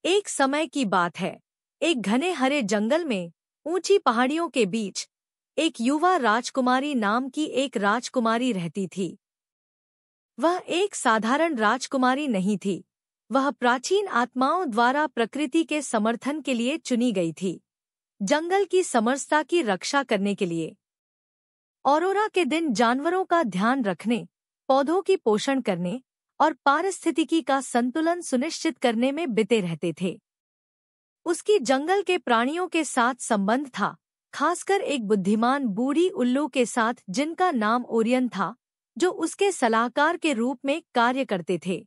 एक समय की बात है। एक घने हरे जंगल में ऊंची पहाड़ियों के बीच एक युवा राजकुमारी नाम की एक राजकुमारी रहती थी। वह एक साधारण राजकुमारी नहीं थी। वह प्राचीन आत्माओं द्वारा प्रकृति के समर्थन के लिए चुनी गई थी, जंगल की समरसता की रक्षा करने के लिए। ऑरोरा के दिन जानवरों का ध्यान रखने, पौधों की पोषण करने और पारिस्थितिकी का संतुलन सुनिश्चित करने में बिते रहते थे। उसकी जंगल के प्राणियों के साथ संबंध था, खासकर एक बुद्धिमान बूढ़ी उल्लू के साथ जिनका नाम ओरियन था, जो उसके सलाहकार के रूप में कार्य करते थे।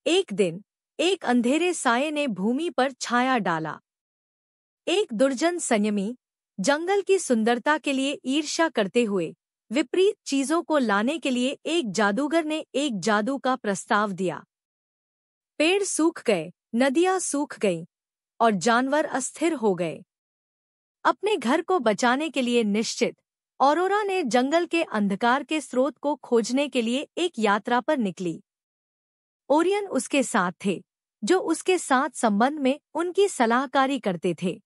एक दिन एक अंधेरे साये ने भूमि पर छाया डाला। एक दुर्जन संयमी, जंगल की सुंदरता के लिए ईर्ष्या करते हुए विपरीत चीजों को लाने के लिए एक जादूगर ने एक जादू का प्रस्ताव दिया। पेड़ सूख गए, नदियां सूख गईं और जानवर अस्थिर हो गए। अपने घर को बचाने के लिए निश्चित, ऑरोरा ने जंगल के अंधकार के स्रोत को खोजने के लिए एक यात्रा पर निकली। ओरियन उसके साथ थे, जो उसके साथ संबंध में उनकी सलाहकारी करते थे।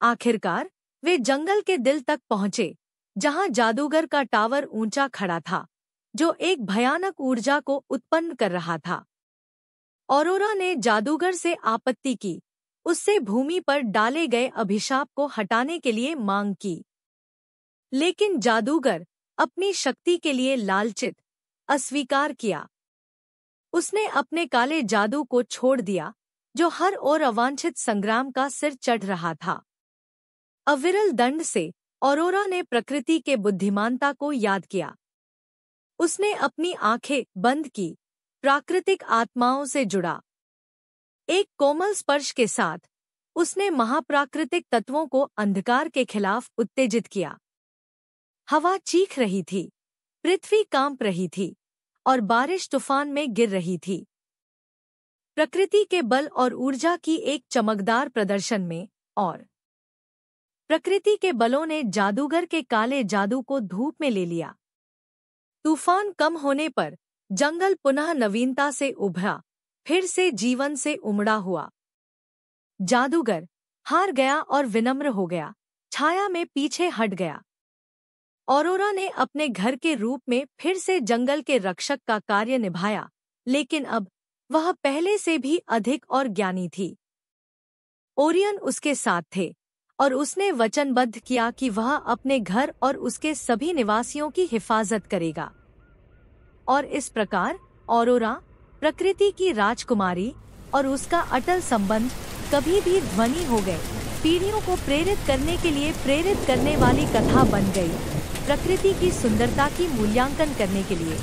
आखिरकार वे जंगल के दिल तक पहुंचे, जहां जादूगर का टावर ऊंचा खड़ा था, जो एक भयानक ऊर्जा को उत्पन्न कर रहा था। ऑरोरा ने जादूगर से आपत्ति की, उससे भूमि पर डाले गए अभिशाप को हटाने के लिए मांग की। लेकिन जादूगर अपनी शक्ति के लिए लालचित, अस्वीकार किया। उसने अपने काले जादू को छोड़ दिया, जो हर ओर अवांछित संग्राम का सिर चढ़ रहा था। अविरल दंड से ऑरोरा ने प्रकृति के बुद्धिमानता को याद किया। उसने अपनी आंखें बंद की, प्राकृतिक आत्माओं से जुड़ा। एक कोमल स्पर्श के साथ उसने महाप्राकृतिक तत्वों को अंधकार के खिलाफ उत्तेजित किया। हवा चीख रही थी, पृथ्वी कांप रही थी और बारिश तूफान में गिर रही थी। प्रकृति के बल और ऊर्जा की एक चमकदार प्रदर्शन में और प्रकृति के बलों ने जादूगर के काले जादू को धूप में ले लिया। तूफान कम होने पर जंगल पुनः नवीनता से उभरा, फिर से जीवन से उमड़ा हुआ। जादूगर हार गया और विनम्र हो गया, छाया में पीछे हट गया। ऑरोरा ने अपने घर के रूप में फिर से जंगल के रक्षक का कार्य निभाया, लेकिन अब वह पहले से भी अधिक और ज्ञानी थी। ओरियन उसके साथ थे और उसने वचनबद्ध किया कि वह अपने घर और उसके सभी निवासियों की हिफाजत करेगा। और इस प्रकार ऑरोरा, प्रकृति की राजकुमारी, और उसका अटल संबंध कभी भी ध्वनि हो गए, पीढ़ियों को प्रेरित करने के लिए प्रेरित करने वाली कथा बन गई, प्रकृति की सुंदरता की मूल्यांकन करने के लिए।